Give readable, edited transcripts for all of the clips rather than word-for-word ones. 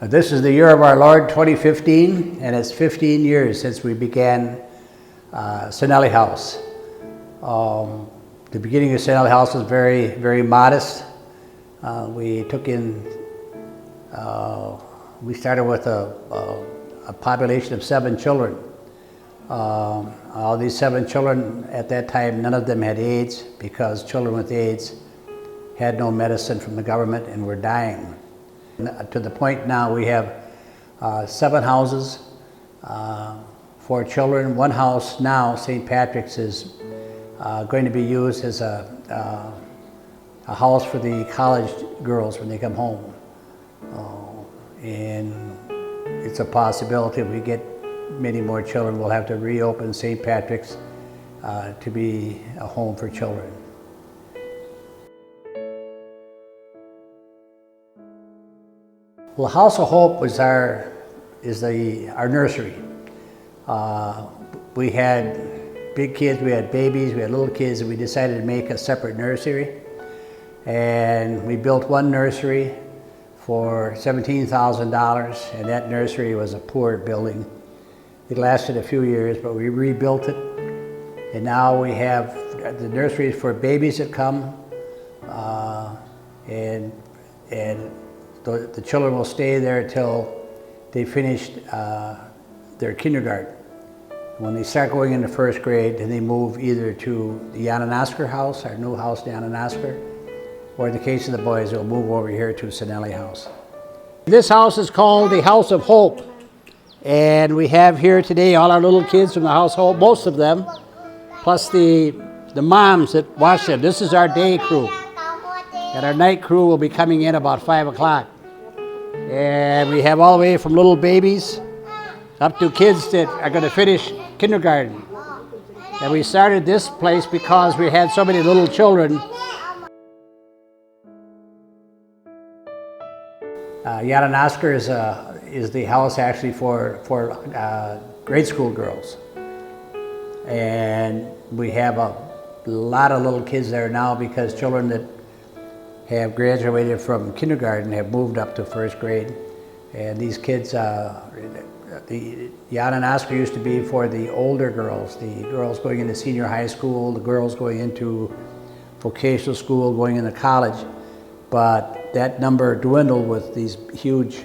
This is the year of our Lord 2015, and it's 15 years since we began Sarnelli House. The beginning of Sarnelli House was very, very modest. We started with a population of 7 children. All these 7 children at that time, none of them had AIDS because children with AIDS had no medicine from the government and were dying. To the point now we have 7 houses for children. One house now, St. Patrick's, is going to be used as a house for the college girls when they come home. And it's a possibility if we get many more children, we'll have to reopen St. Patrick's to be a home for children. Well, House of Hope was our nursery. We had big kids, we had babies, we had little kids, and we decided to make a separate nursery. And we built one nursery for $17,000, and that nursery was a poor building. It lasted a few years, but we rebuilt it. And now we have the nurseries for babies that come, and the children will stay there until they finish their kindergarten. When they start going into first grade, then they move either to the Yananasker house, our new house in Yananasker, or in the case of the boys, they'll move over here to Sarnelli House. This house is called the House of Hope. And we have here today all our little kids from the House of Hope, most of them, plus the moms that watch them. This is our day crew. And our night crew will be coming in about 5 o'clock. And we have all the way from little babies up to kids that are going to finish kindergarten. And we started this place because we had so many little children. Yananasker is the house actually for grade school girls. And we have a lot of little kids there now because children that have graduated from kindergarten have moved up to first grade. And these kids, the Yananasker used to be for the older girls, the girls going into senior high school, the girls going into vocational school, going into college. But that number dwindled with these huge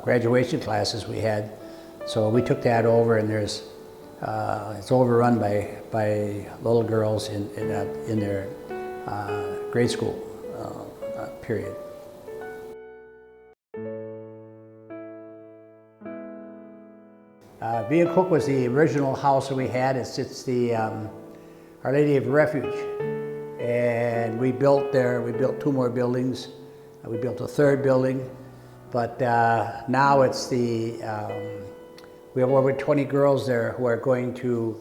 graduation classes we had. So we took that over, and it's overrun by little girls in their grade school period. Viacook was the original house that we had. It's the Our Lady of Refuge. And we built 2 more buildings. We built a 3rd building, but now it's we have over 20 girls there who are going to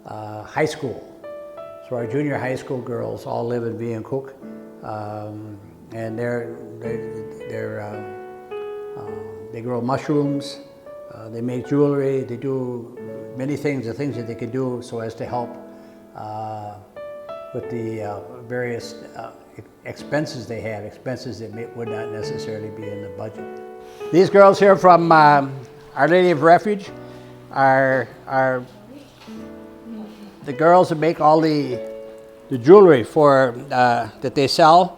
high school. So our junior high school girls all live in Viacook, and they grow mushrooms, they make jewelry, they do many things, the things that they could do so as to help with the various expenses they have, expenses that would not necessarily be in the budget. These girls here from Our Lady of Refuge are the girls that make all the jewelry that they sell,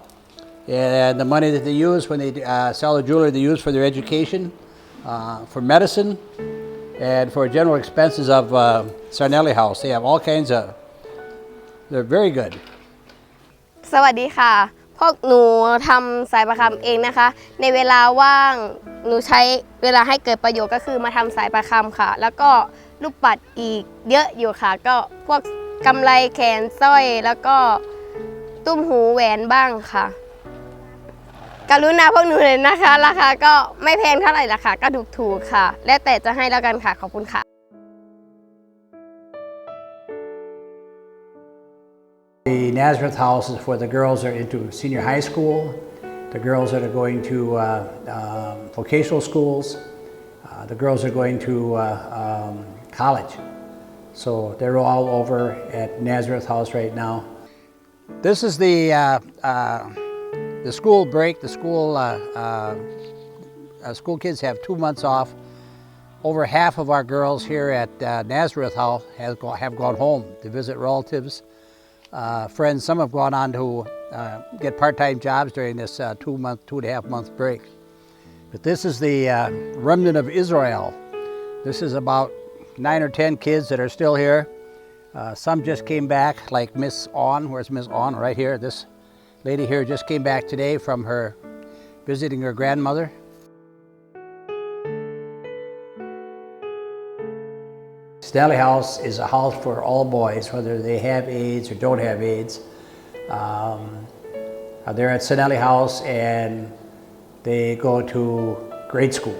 and the money that they use when they sell the jewelry they use for their education, for medicine, and for general expenses of Sarnelli House. They have all kinds of. They're very good. สวัสดีค่ะพวกหนูทำสายประคำเองนะคะในเวลาว่างหนูใช้เวลาให้เกิดประโยชน์ก็คือมาทำสายประคำค่ะแล้วก็ลูกปัดอีกเยอะอยู่ค่ะก็พวกกำไรแขนสร้อยแล้วก็ตุ้มหูแหวนบ้างค่ะกรุณาพวกหนูเลยนะคะราคาก็ไม่แพงเท่าไหร่ราคาก็ถูกๆค่ะแล้วแต่จะให้แล้วกันค่ะขอบคุณค่ะ The Nazareth House is for the girls that are into senior high school, the girls that are going to vocational schools, the girls that are going to college. So they're all over at Nazareth House right now. This is the school break, the school school kids have 2 months off. Over half of our girls here at Nazareth House have gone home to visit relatives, friends. Some have gone on to get part-time jobs during this 2.5 month break. But this is the remnant of Israel. This is about 9 or 10 kids that are still here. Some just came back, like Miss On. Where's Miss On? Right here. This lady here just came back today from her visiting her grandmother. Sarnelli House is a house for all boys, whether they have AIDS or don't have AIDS. They're at Sarnelli House and they go to grade school.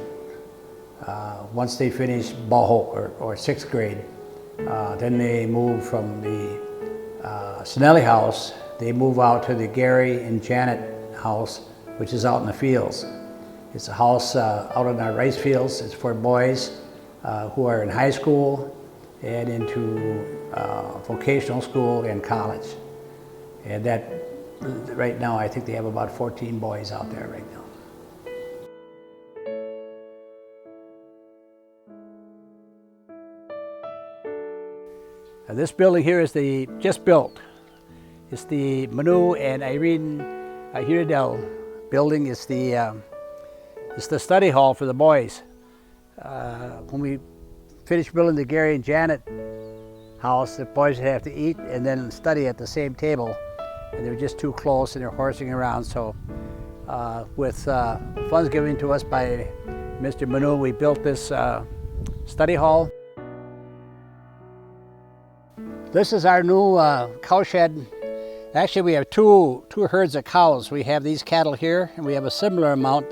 Once they finish Bahok or 6th grade, then they move from the Sarnelli House, they move out to the Gary and Janet House, which is out in the fields. It's a house out in our rice fields. It's for boys who are in high school and into vocational school and college. And that, right now, I think they have about 14 boys out there right now. This building here is just built. It's the Manu and Irene Hiradel building. It's the study hall for the boys. When we finished building the Gary and Janet house, the boys would have to eat and then study at the same table. And they were just too close and they're horsing around. So with funds given to us by Mr. Manu, we built this study hall. This is our new cow shed. Actually, we have two herds of cows. We have these cattle here, and we have a similar amount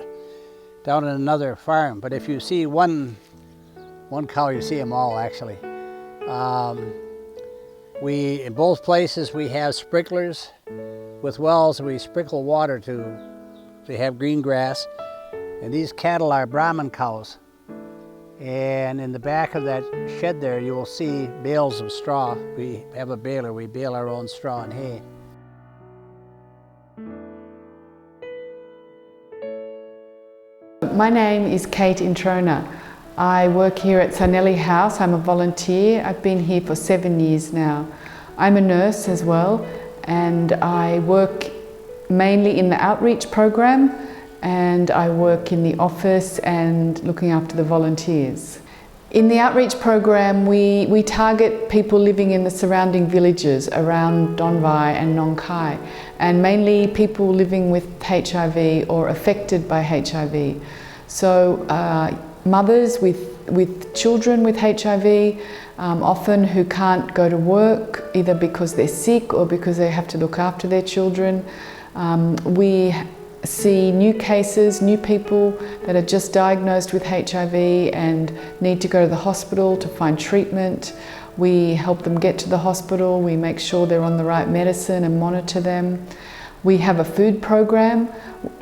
down in another farm. But if you see one cow, you see them all actually. In both places we have sprinklers with wells, and we sprinkle water to have green grass. And these cattle are Brahman cows. And in the back of that shed there, you will see bales of straw. We have a baler. We bale our own straw and hay. My name is Kate Introna. I work here at Sarnelli House. I'm a volunteer. I've been here for 7 years now. I'm a nurse as well, and I work mainly in the outreach program, and I work in the office and looking after the volunteers. In the outreach program, we target people living in the surrounding villages around Nongkhai and Nongkhai, and mainly people living with HIV or affected by HIV. So mothers with children with HIV, often who can't go to work, either because they're sick or because they have to look after their children. We see new cases, new people that are just diagnosed with HIV and need to go to the hospital to find treatment. We help them get to the hospital, we make sure they're on the right medicine and monitor them. We have a food program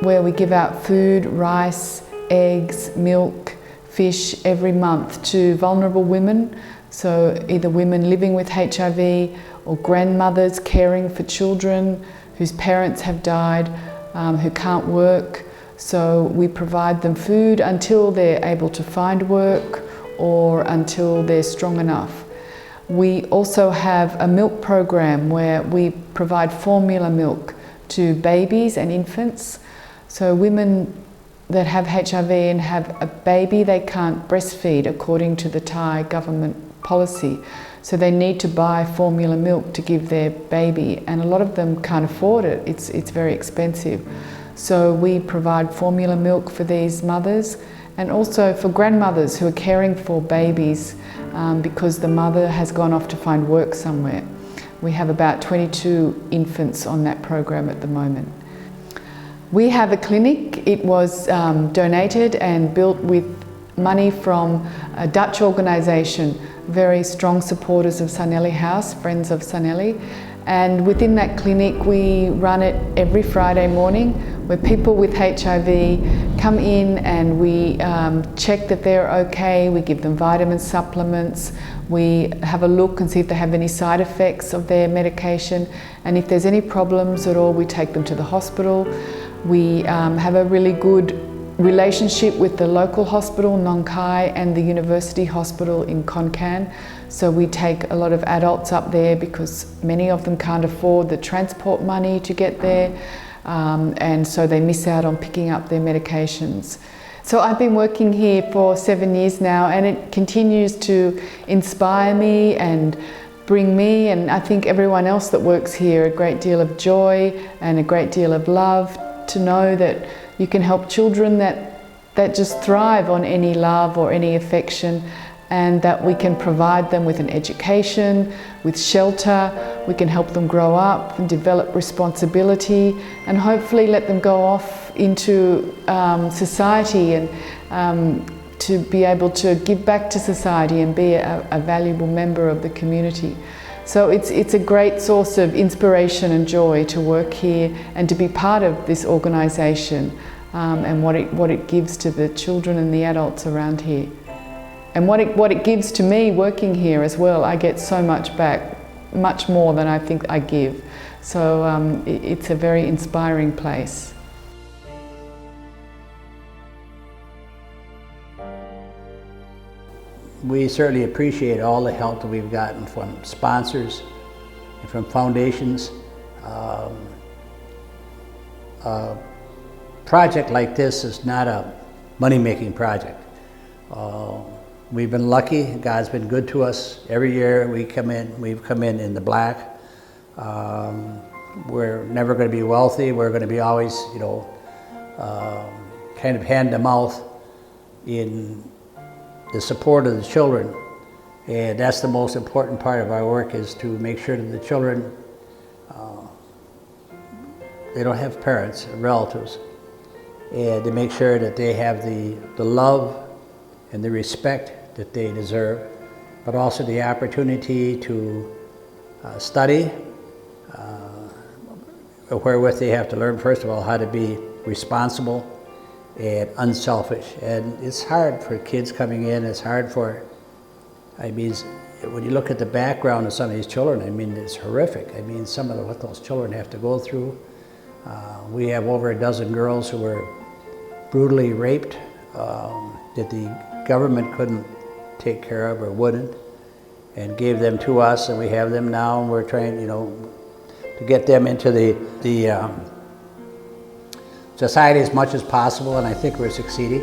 where we give out food, rice, eggs, milk, fish every month to vulnerable women. So either women living with HIV or grandmothers caring for children whose parents have died, who can't work. So we provide them food until they're able to find work or until they're strong enough. We also have a milk program where we provide formula milk to babies and infants. So women that have HIV and have a baby, they can't breastfeed according to the Thai government policy. So they need to buy formula milk to give their baby, and a lot of them can't afford it. It's very expensive. So we provide formula milk for these mothers, and also for grandmothers who are caring for babies because the mother has gone off to find work somewhere. We have about 22 infants on that program at the moment. We have a clinic. It was donated and built with money from a Dutch organisation, very strong supporters of Sarnelli House, Friends of Sarnelli. And within that clinic, we run it every Friday morning, where people with HIV come in and we check that they're okay. We give them vitamin supplements. We have a look and see if they have any side effects of their medication. And if there's any problems at all, we take them to the hospital. We have a really good relationship with the local hospital, Nongkhai, and the university hospital in Khon Kaen. So we take a lot of adults up there because many of them can't afford the transport money to get there, and so they miss out on picking up their medications. So I've been working here for 7 years now, and it continues to inspire me and bring me, and I think everyone else that works here, a great deal of joy and a great deal of love to know that you can help children that just thrive on any love or any affection, and that we can provide them with an education, with shelter. We can help them grow up and develop responsibility, and hopefully let them go off into society and to be able to give back to society and be a valuable member of the community. So it's a great source of inspiration and joy to work here and to be part of this organisation, and what it gives to the children and the adults around here. And what it gives to me working here as well. I get so much back, much more than I think I give. So it's a very inspiring place. We certainly appreciate all the help that we've gotten from sponsors and from foundations. A project like this is not a money-making project. We've been lucky. God's been good to us. Every year we've come in the black. We're never going to be wealthy. We're going to be always, kind of hand to mouth in the support of the children. And that's the most important part of our work, is to make sure that the children, they don't have parents or relatives, and to make sure that they have the love and the respect that they deserve, but also the opportunity to study, wherewith they have to learn, first of all, how to be responsible and unselfish. And it's hard for kids coming in, it's hard for, when you look at the background of some of these children, it's horrific. Some of what those children have to go through. We have over a dozen girls who were brutally raped, that the government couldn't take care of or wouldn't, and gave them to us, and we have them now, and we're trying, to get them into the society as much as possible, and I think we're succeeding.